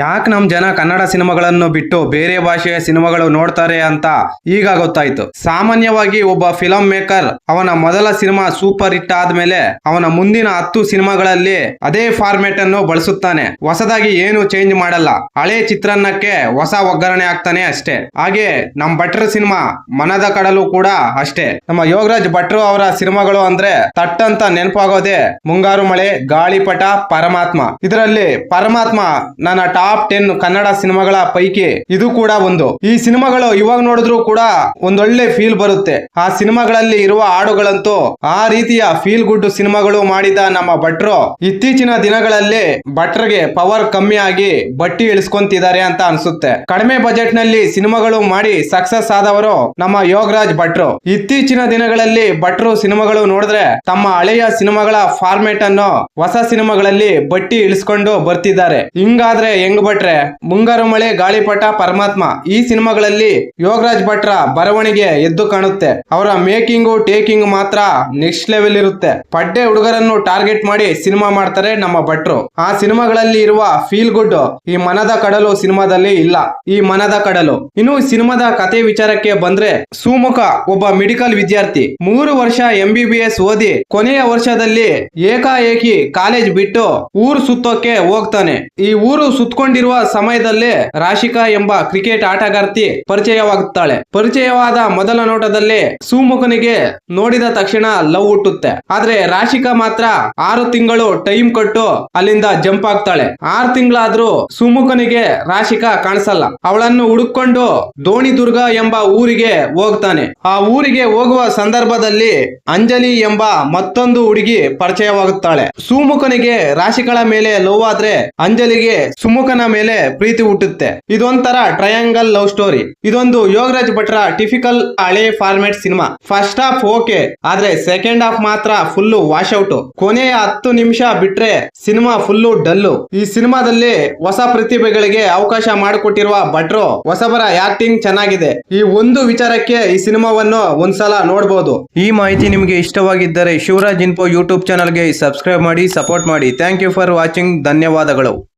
ಯಾಕೆ ನಮ್ಮ ಜನ ಕನ್ನಡ ಸಿನಿಮಾಗಳನ್ನು ಬಿಟ್ಟು ಬೇರೆ ಭಾಷೆಯ ಸಿನಿಮಾಗಳು ನೋಡ್ತಾರೆ ಅಂತ ಈಗ ಗೊತ್ತಾಯ್ತು. ಸಾಮಾನ್ಯವಾಗಿ ಒಬ್ಬ ಫಿಲಂ ಮೇಕರ್ ಅವನ ಮೊದಲ ಸಿನಿಮಾ ಸೂಪರ್ ಹಿಟ್ ಆದ್ಮೇಲೆ ಅವನ ಮುಂದಿನ 10 ಸಿನಿಮಾಗಳಲ್ಲಿ ಅದೇ ಫಾರ್ಮೆಟ್ ಅನ್ನು ಬಳಸುತ್ತಾನೆ. ಹೊಸದಾಗಿ ಏನು ಚೇಂಜ್ ಮಾಡಲ್ಲ. ಹಳೆ ಚಿತ್ರಾನ್ನಕ್ಕೆ ಹೊಸ ಒಗ್ಗರಣೆ ಹಾಕ್ತಾನೆ ಅಷ್ಟೇ. ಹಾಗೆ ನಮ್ ಭಟ್ರ ಸಿನಿಮಾ ಮನದ ಕಡಲು ಕೂಡ ಅಷ್ಟೇ. ನಮ್ಮ ಯೋಗರಾಜ್ ಭಟ್ರು ಅವರ ಸಿನಿಮಾಗಳು ಅಂದ್ರೆ ತಟ್ಟಂತ ನೆನಪಾಗೋದೆ ಮುಂಗಾರು ಮಳೆ, ಗಾಳಿಪಟ, ಪರಮಾತ್ಮ. ಇದರಲ್ಲಿ ಪರಮಾತ್ಮ ನನ್ನ ಟಾಪ್ 10 ಕನ್ನಡ ಸಿನಿಮಾಗಳ ಪೈಕಿ ಇದು ಕೂಡ ಒಂದು. ಈ ಸಿನಿಮಾಗಳು ಇವಾಗ ನೋಡಿದ್ರು ಕೂಡ ಒಂದೊಳ್ಳೆ ಫೀಲ್ ಬರುತ್ತೆ. ಆ ಸಿನಿಮಾಗಳಲ್ಲಿ ಇರುವ ಹಾಡುಗಳಂತೂ ಆ ರೀತಿಯ ಫೀಲ್ ಗುಡ್ ಸಿನಿಮಾಗಳು ಮಾಡಿದ ನಮ್ಮ ಭಟ್ರು ಇತ್ತೀಚಿನ ದಿನಗಳಲ್ಲಿ ಭಟ್ರಿಗೆ ಪವರ್ ಕಮ್ಮಿ ಆಗಿ ಬಟ್ಟಿ ಇಳಿಸ್ಕೊಂತಿದ್ದಾರೆ ಅಂತ ಅನ್ಸುತ್ತೆ. ಕಡಿಮೆ ಬಜೆಟ್ ನಲ್ಲಿ ಸಿನಿಮಾಗಳು ಮಾಡಿ ಸಕ್ಸಸ್ ಆದವರು ನಮ್ಮ ಯೋಗರಾಜ್ ಭಟ್ರು. ಇತ್ತೀಚಿನ ದಿನಗಳಲ್ಲಿ ಭಟ್ರು ಸಿನಿಮಾಗಳು ನೋಡಿದ್ರೆ ತಮ್ಮ ಹಳೆಯ ಸಿನಿಮಾಗಳ ಫಾರ್ಮೆಟ್ ಅನ್ನು ಹೊಸ ಸಿನಿಮಾಗಳಲ್ಲಿ ಬಟ್ಟಿ ಇಳಿಸ್ಕೊಂಡು ಬರ್ತಿದ್ದಾರೆ. ಹಿಂಗಾದ್ರೆ ಹೆಂಗ್ ಭಟ್ರೆ? ಮುಂಗಾರು ಮಳೆ, ಗಾಳಿಪಟ, ಪರಮಾತ್ಮ ಈ ಸಿನಿಮಾಗಳಲ್ಲಿ ಯೋಗರಾಜ್ ಭಟ್ರ ಬರವಣಿಗೆ ಎದ್ದು ಕಾಣುತ್ತೆ. ಅವರ ಮೇಕಿಂಗು ಟೇಕಿಂಗ್ ಮಾತ್ರ ನೆಕ್ಸ್ಟ್ ಲೆವೆಲ್ ಇರುತ್ತೆ. ಪಡ್ಡೆ ಹುಡುಗರನ್ನು ಟಾರ್ಗೆಟ್ ಮಾಡಿ ಸಿನಿಮಾ ಮಾಡ್ತಾರೆ ನಮ್ಮ ಭಟ್ರು. ಆ ಸಿನಿಮಾಗಳಲ್ಲಿ ಇರುವ ಫೀಲ್ ಗುಡ್ ಈ ಮನದ ಕಡಲು ಸಿನಿಮಾದಲ್ಲಿ ಇಲ್ಲ. ಈ ಮನದ ಕಡಲು. ಇನ್ನು ಸಿನಿಮಾದ ಕತೆ ವಿಚಾರಕ್ಕೆ ಬಂದ್ರೆ, ಸುಮುಖ ಒಬ್ಬ ಮೆಡಿಕಲ್ ವಿದ್ಯಾರ್ಥಿ 3 ವರ್ಷ MBBS ಓದಿ ಕೊನೆಯ ವರ್ಷದಲ್ಲಿ ಏಕಾಏಕಿ ಕಾಲೇಜ್ ಬಿಟ್ಟು ಊರು ಸುತ್ತೋಕೆ ಹೋಗ್ತಾನೆ. ಈ ಊರು ಸುತ್ತಕೊಂಡಿರುವ ಸಮಯದಲ್ಲೇ ರಾಶಿಕಾ ಎಂಬ ಕ್ರಿಕೆಟ್ ಆಟಗಾರ್ತಿ ಪರಿಚಯವಾಗುತ್ತಾಳೆ. ಪರಿಚಯವಾದ ಮೊದಲ ನೋಟದಲ್ಲಿ ಸುಮುಖನಿಗೆ ನೋಡಿದ ತಕ್ಷಣ ಲವ್ ಹುಟ್ಟುತ್ತೆ. ಆದ್ರೆ ರಾಶಿಕಾ ಮಾತ್ರ 6 ತಿಂಗಳು ಟೈಮ್ ಕೊಟ್ಟು ಅಲ್ಲಿಂದ ಜಂಪ್ ಆಗ್ತಾಳೆ. 6 ತಿಂಗಳಾದ್ರೂ ಸುಮುಖನಿಗೆ ರಾಶಿಕಾ ಕಾಣಿಸಲ್ಲ. ಅವಳನ್ನು ಹುಡುಕೊಂಡು ದೋಣಿದುರ್ಗ ಎಂಬ ಊರಿಗೆ ಹೋಗ್ತಾನೆ. ಆ ಊರಿಗೆ ಹೋಗುವ ಸಂದರ್ಭದಲ್ಲಿ ಅಂಜಲಿ ಎಂಬ ಮತ್ತೊಂದು ಹುಡುಗಿ ಪರಿಚಯವಾಗುತ್ತಾಳೆ. ಸುಮುಖನಿಗೆ ರಾಶಿಕಳ ಮೇಲೆ ಲವ್ ಆದ್ರೆ ಅಂಜಲಿಗೆ ಸುಮುಖನ ಮೇಲೆ ಪ್ರೀತಿ ಹುಟ್ಟುತ್ತೆ. ಇದೊಂಥರ ಟ್ರಯಾಂಗಲ್ ಲವ್ ಸ್ಟೋರಿ. ಇದೊಂದು ಯೋಗರಾಜ್ ಭಟ್ರ ಟಿಪಿಕಲ್ ಹಳೆ format cinema. First half okay, ಆದ್ರೆ ಸೆಕೆಂಡ್ ಹಾಫ್ ಮಾತ್ರ ಫುಲ್ ವಾಶ್ ಔಟ್. ಕೊನೆಯ 10 ನಿಮಿಷ ಬಿಟ್ರೆ ಸಿನಿಮಾ ಫುಲ್ಲು ಡಲ್ಲು. ಈ ಸಿನಿಮಾದಲ್ಲಿ ಹೊಸ ಪ್ರತಿಭೆಗಳಿಗೆ ಅವಕಾಶ ಮಾಡಿಕೊಟ್ಟಿರುವ ಭಟ್ರು ಹೊಸಬರ ಆಕ್ಟಿಂಗ್ ಚೆನ್ನಾಗಿದೆ. ಈ ಒಂದು ವಿಚಾರಕ್ಕೆ ಈ ಸಿನಿಮಾವನ್ನು ಒಂದ್ಸಲ ನೋಡಬಹುದು. ಈ ಮಾಹಿತಿ ನಿಮಗೆ ಇಷ್ಟವಾಗಿದ್ದರೆ ಶಿವರಾಜ್ ಇನ್ಫೋ ಯೂಟ್ಯೂಬ್ ಚಾನಲ್ಗೆ ಸಬ್ಸ್ಕ್ರೈಬ್ ಮಾಡಿ, ಸಪೋರ್ಟ್ ಮಾಡಿ. Thank you for watching. ಧನ್ಯವಾದಗಳು.